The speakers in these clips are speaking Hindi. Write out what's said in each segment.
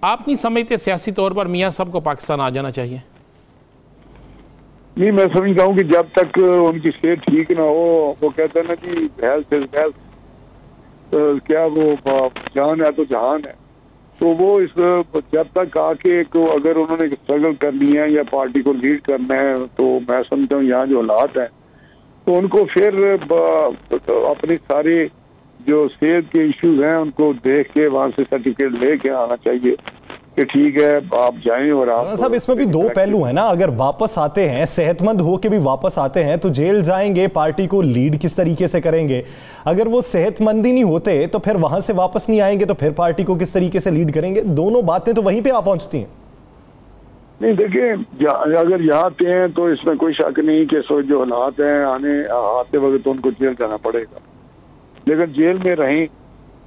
आप नहीं समझते सियासी तौर पर मियाँ साहब को पाकिस्तान आ जाना चाहिए? नहीं, मैं समझता हूँ कि जब तक उनकी सेहत ठीक ना हो, वो कहते हैं ना कि हेल्थ इज वेल्थ, क्या वो जान है तो जहान है, तो वो इस जब तक आके को अगर उन्होंने स्ट्रगल करनी है या पार्टी को लीड करना है, तो मैं समझता हूँ यहाँ जो हालात है तो उनको फिर अपने सारे जो सेहत के इश्यूज हैं उनको देख के वहां से सर्टिफिकेट लेके आना चाहिए कि ठीक है आप जाएं। और आप साहब इसमें भी दो पहलू है ना, अगर वापस आते हैं सेहतमंद हो के भी वापस आते हैं तो जेल जाएंगे, पार्टी को लीड किस तरीके से करेंगे? अगर वो सेहतमंद ही नहीं होते तो फिर वहां से वापस नहीं आएंगे तो फिर पार्टी को किस तरीके से लीड करेंगे? दोनों बातें तो वहीं पे आ पहुंचती हैं। नहीं देखिए, अगर यहाँ आते हैं तो इसमें कोई शक नहीं कि जो हालात हैं आते वक्त तो उनको जेल जाना पड़ेगा, लेकिन जेल में रहें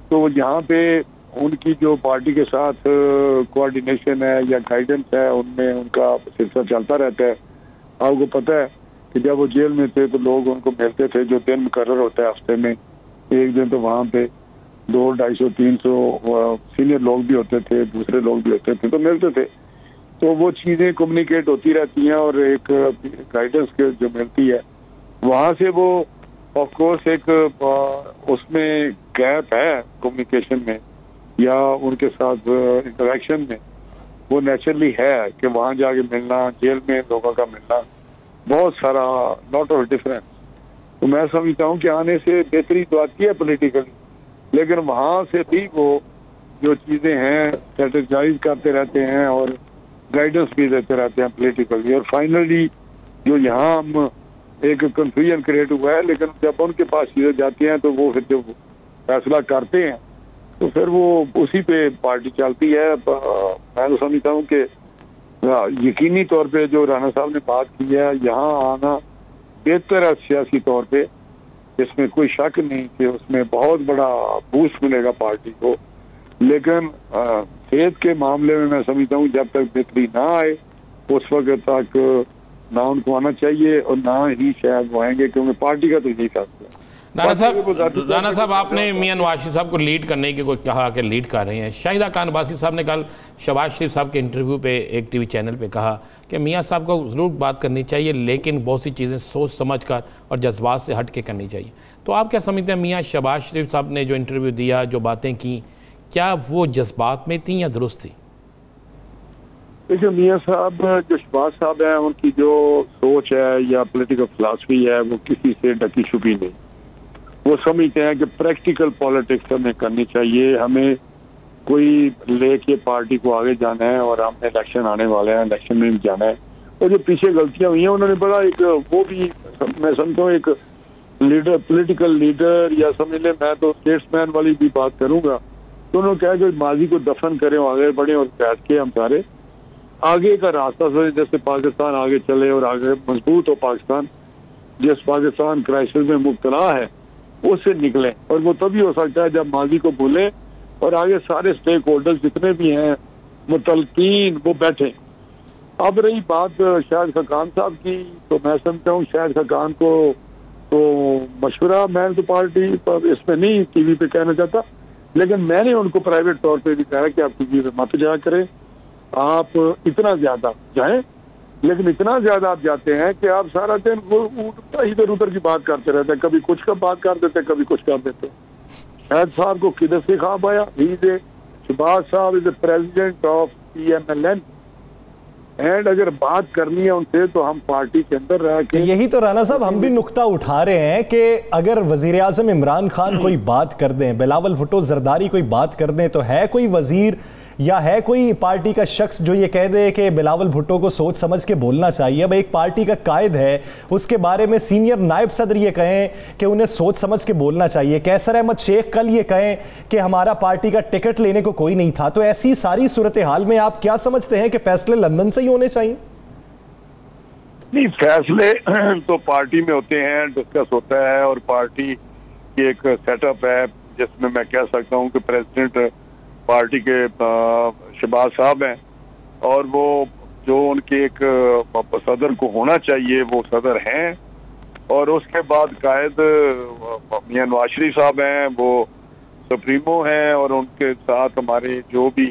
तो यहाँ पे उनकी जो पार्टी के साथ कोऑर्डिनेशन है या गाइडेंस है उनमें उनका सिलसिला चलता रहता है। आपको पता है कि जब वो जेल में थे तो लोग उनको मिलते थे, जो दिन मुकर्रर होता है हफ्ते में एक दिन, तो वहाँ पे 200, 250, 300 सीनियर लोग भी होते थे, दूसरे लोग भी होते थे, तो मिलते थे। तो वो चीज़ें कम्युनिकेट होती रहती हैं और एक गाइडेंस जो मिलती है वहाँ से वो ऑफ कोर्स एक उसमें गैप है कम्युनिकेशन में या उनके साथ इंटरेक्शन में, वो नेचुरली है कि वहाँ जाके मिलना, जेल में लोगों का मिलना, बहुत सारा लॉट ऑफ डिफरेंस। तो मैं समझता हूँ कि आने से बेहतरी तो आती है पॉलिटिकली, लेकिन वहाँ से भी वो जो चीज़ें हैं स्ट्रेटेजाइज करते रहते हैं और गाइडेंस भी देते रहते हैं पॉलिटिकली, और फाइनली जो यहाँ हम एक कंफ्यूजन क्रिएट हुआ है, लेकिन जब उनके पास चीज़ें जाती हैं तो वो फिर जब फैसला करते हैं तो फिर वो उसी पे पार्टी चलती है। मैं तो समझता हूँ कि यकीनी तौर पे जो राणा साहब ने बात की है, यहाँ आना बेहतर है सियासी तौर पे, इसमें कोई शक नहीं कि उसमें बहुत बड़ा बूस्ट मिलेगा पार्टी को, लेकिन सेहत के मामले में मैं समझता हूँ जब तक बेहतरी ना आए उस वक्त तक ना उनको आना चाहिए और ना ही शायद वो आएंगे, क्योंकि पार्टी का तो यही फैसला है। राणा साहब आपने मियां नवाज शरीफ साहब को लीड करने की कोई कहा कि लीड कर रहे हैं। शाहिदा खान अब्बासी साहब ने कल शहबाज शरीफ साहब के इंटरव्यू पे एक टीवी चैनल पे कहा कि मियां साहब को ज़रूर बात करनी चाहिए, लेकिन बहुत सी चीज़ें सोच समझ कर और जज्बात से हट के करनी चाहिए। तो आप क्या समझते हैं मियां शहबाज शरीफ साहब ने जो इंटरव्यू दिया, जो बातें की, क्या वो जज्बात में थी या दुरुस्त थी? देखिए, मियां साहब जो शहबाज साहब हैं उनकी जो सोच है या पॉलिटिकल फिलॉसफी है वो किसी से ढकी छुपी नहीं। वो समझते हैं कि प्रैक्टिकल पॉलिटिक्स हमें करनी चाहिए, हमें कोई लेके पार्टी को आगे जाना है और हमने इलेक्शन आने वाले हैं, इलेक्शन में भी जाना है। और जो पीछे गलतियां हुई हैं उन्होंने बड़ा एक वो भी मैं समझता हूँ एक लीडर, पॉलिटिकल लीडर या समझ ले, मैं तो स्टेट्समैन वाली भी बात करूंगा, तो उन्होंने कहा कि माजी को दफन करें और आगे बढ़े और बैठ के हम सारे आगे का रास्ता सोचे, जैसे पाकिस्तान आगे चले और आगे मजबूत हो पाकिस्तान, जिस पाकिस्तान क्राइसिस में मुब्तला है उससे निकले। और वो तभी हो सकता है जब माजी को भूलें और आगे सारे स्टेक होल्डर्स जितने भी हैं मुतलकीन वो बैठे। अब रही बात शाहिद खान साहब की, तो मैं समझता हूँ शाहिद खान को तो मशवरा मैं तो पार्टी पर इसमें नहीं टीवी पे कहना चाहता, लेकिन मैंने उनको प्राइवेट तौर पे भी कहा कि आप टीवी पे मत जाया करें, आप इतना ज्यादा जाएं, लेकिन इतना ज्यादा आप जाते हैं कि आप सारा दिन इधर उधर की बात करते रहते हैं, कभी कुछ का बात कर देते हैं, कभी कुछ कर देते हैं। शाहिद साहब को किधर से ख्वाब आया? शहबाज साहब is the president of PMLN, and अगर बात करनी है उनसे तो हम पार्टी के अंदर रह के, यही तो राणा साहब हम भी नुक्ता उठा रहे हैं कि अगर वजीर आजम इमरान खान कोई बात कर दें, बिलावल भुट्टो जरदारी कोई बात कर दें, तो है कोई वजीर या है कोई पार्टी का शख्स जो ये कह दे कि बिलावल भुट्टो को सोच समझ के बोलना चाहिए? अब एक पार्टी का कायद है, उसके बारे में सीनियर नायब सदर ये कहें कि उन्हें सोच समझ के बोलना चाहिए, कैसर अहमद शेख कल ये कहें कि हमारा पार्टी का टिकट लेने को कोई नहीं था, तो ऐसी सारी सूरत हाल में आप क्या समझते हैं कि फैसले लंदन से ही होने चाहिए? नहीं, फैसले तो पार्टी में होते हैं, डिस्कस होता है, और पार्टी की एक सेटअप है जिसमें मैं कह सकता हूँ कि प्रेसिडेंट पार्टी के शहबाज साहब हैं, और वो जो उनके एक सदर को होना चाहिए वो सदर हैं, और उसके बाद कायद मियां नवाज शरीफ साहब हैं, वो सुप्रीमो हैं, और उनके साथ हमारे जो भी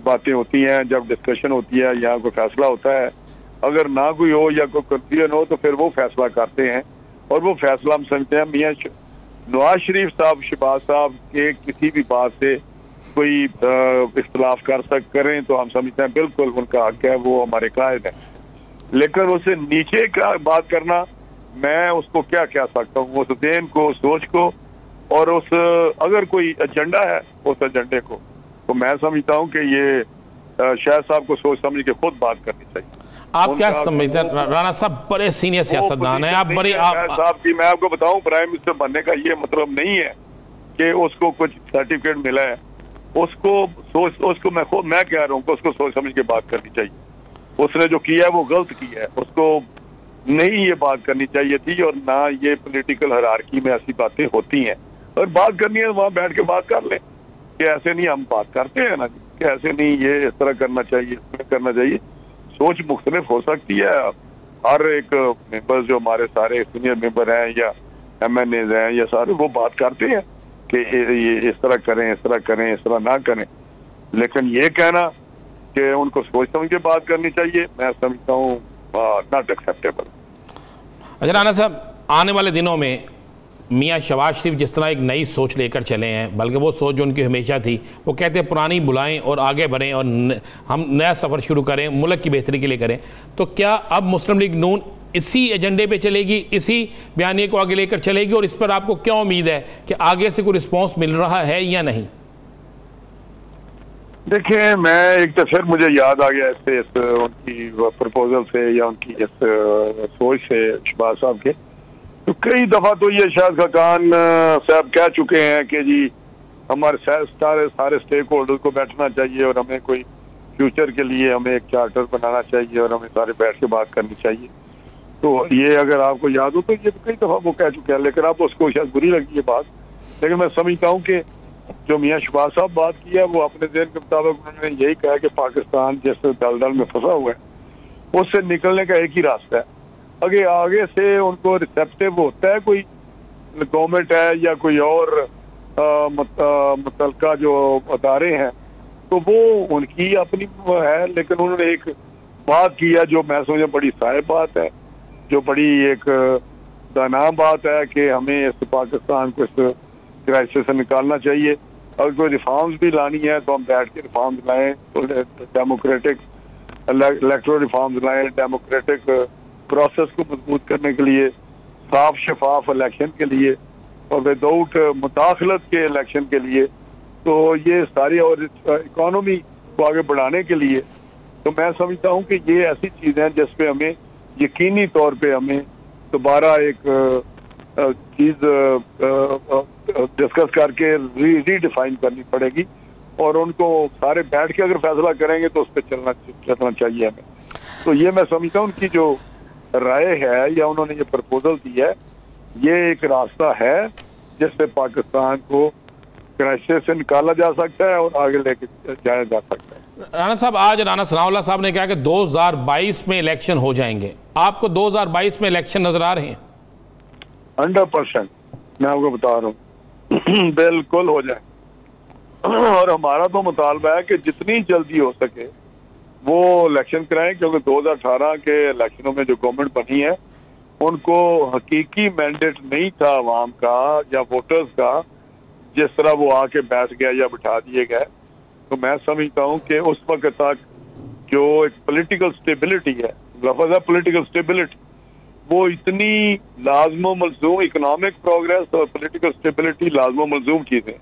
बातें होती हैं, जब डिस्कशन होती है या कोई फैसला होता है, अगर ना कोई हो या कोई कंफ्यूजन हो तो फिर वो फैसला करते हैं। और वो फैसला हम समझते हैं मियाँ नवाज शरीफ साहब, शहबाज साहब के किसी भी बात से कोई इख्तलाफ करें तो हम समझते हैं बिल्कुल उनका हक है, वो हमारे कायद है। लेकिन उससे नीचे का बात करना, मैं उसको क्या कह सकता हूँ, उस देन को, सोच को, और उस अगर कोई एजेंडा है उस एजेंडे को, तो मैं समझता हूँ कि ये शाह साहब को सोच समझ के खुद बात करनी चाहिए। आप क्या समझते हैं? राणा साहब बड़े सीनियर सियासतदान हैं, आप बड़े साहब की, मैं आपको बताऊं, प्राइम मिनिस्टर बनने का ये मतलब नहीं है कि उसको कुछ सर्टिफिकेट मिला है। उसको मैं कह रहा हूँ कि उसको सोच समझ के बात करनी चाहिए। उसने जो किया है वो गलत किया है, उसको नहीं ये बात करनी चाहिए थी। और ना ये पॉलिटिकल हायरार्की में ऐसी बातें होती हैं, और बात करनी है वहां बैठ के बात कर लें कि ऐसे नहीं, हम बात करते हैं ना कि ऐसे नहीं, ये इस तरह करना चाहिए, इस तरह करना चाहिए। सोच मुख्तलिफ हो सकती है। हर एक मेंबर जो हमारे सारे सीनियर मेंबर हैं या MNAs हैं या सारे, वो बात करते हैं कि ये इस तरह करें, इस तरह करें, इस तरह ना करें। लेकिन ये कहना कि उनको सोच समझ के बात करनी चाहिए, मैं समझता हूँ नॉट एक्सेप्टेबल। अच्छा राणा साहब, आने वाले दिनों में मियाँ शहबाज शरीफ जिस तरह एक नई सोच लेकर चले हैं, बल्कि वो सोच जो उनकी हमेशा थी, वो कहते हैं पुरानी बुलाएं और आगे बढ़ें और हम नया सफ़र शुरू करें, मुल्क की बेहतरी के लिए करें। तो क्या अब मुस्लिम लीग नून इसी एजेंडे पे चलेगी, इसी बयानी को आगे लेकर चलेगी, और इस पर आपको क्या उम्मीद है कि आगे से कोई रिस्पॉन्स मिल रहा है या नहीं? देखिए, मैं एक तो फिर मुझे याद आ गया इस उनकी प्रपोजल से या उनकी इस सोच से शहबाज साहब के, तो कई दफा तो ये शायद खान साहब कह चुके हैं कि जी हमारे सारे स्टेक होल्डर को बैठना चाहिए और हमें कोई फ्यूचर के लिए हमें एक चार्टर बनाना चाहिए और हमें सारे बैठ के बात करनी चाहिए। तो ये अगर आपको याद हो तो ये कई दफा वो कह चुके हैं, लेकिन आप उसको शायद बुरी लगी है बात। लेकिन मैं समझता हूँ कि जो मियाँ शहबाज साहब बात की है, वो अपने ज़हन के मुताबिक उन्होंने यही कहा कि पाकिस्तान जिस दलदल में फंसा हुआ है उससे निकलने का एक ही रास्ता है। अगर आगे से उनको रिसेप्टिव होता है कोई गवर्नमेंट है या कोई और मुतलका जो अदारे हैं, तो वो उनकी अपनी है। लेकिन उन्होंने एक बात की है जो मैं समझता बड़ी साहिब बात है, जो बड़ी एक दाना बात है कि हमें इस पाकिस्तान को इस क्राइसिस से निकालना चाहिए। अगर कोई रिफॉर्म्स भी लानी है तो हम बैठ के रिफॉर्म्स लाएं, तो डेमोक्रेटिक इलेक्टोरल रिफॉर्म्स लाएं, डेमोक्रेटिक प्रोसेस को मजबूत करने के लिए, साफ शफाफ इलेक्शन के लिए और विदाउट मुदाखलत के इलेक्शन के लिए, तो ये सारी, और इकोनॉमी को आगे बढ़ाने के लिए। तो मैं समझता हूँ कि ये ऐसी चीज़ है जिस पे हमें यकीनी तौर पे हमें दोबारा एक चीज़ डिस्कस करके रीडिफाइन करनी पड़ेगी, और उनको सारे बैठ के अगर फैसला करेंगे तो उस पर चलना चाहिए हमें। तो ये मैं समझता हूँ उनकी जो राय है या उन्होंने ये प्रपोजल दी है, ये एक रास्ता है जिससे पाकिस्तान को क्राइसिस से निकाला जा सकता है और आगे लेके जाया जा सकता है। राणा साहब, आज राणा सनाउल्लाह साहब ने कहा कि 2022 में इलेक्शन हो जाएंगे। आपको 2022 में इलेक्शन नजर आ रहे हैं? 100% मैं आपको बता रहा हूँ बिल्कुल हो जाए। और हमारा तो मुतालबा है कि जितनी जल्दी हो सके वो इलेक्शन कराएं, क्योंकि 2018 के इलेक्शनों में जो गवर्नमेंट बनी है उनको हकीकी मैंडेट नहीं था अवाम का या वोटर्स का, जिस तरह वो आके बैठ गया या बिठा दिए गए। तो मैं समझता हूँ कि उस वक्त तक जो एक पॉलिटिकल स्टेबिलिटी है, लफ्ज़ है पॉलिटिकल स्टेबिलिटी, वो इतनी लाजम मलजूम, इकोनॉमिक प्रोग्रेस और पॉलिटिकल स्टेबिलिटी लाजम मलजूम चीज़ें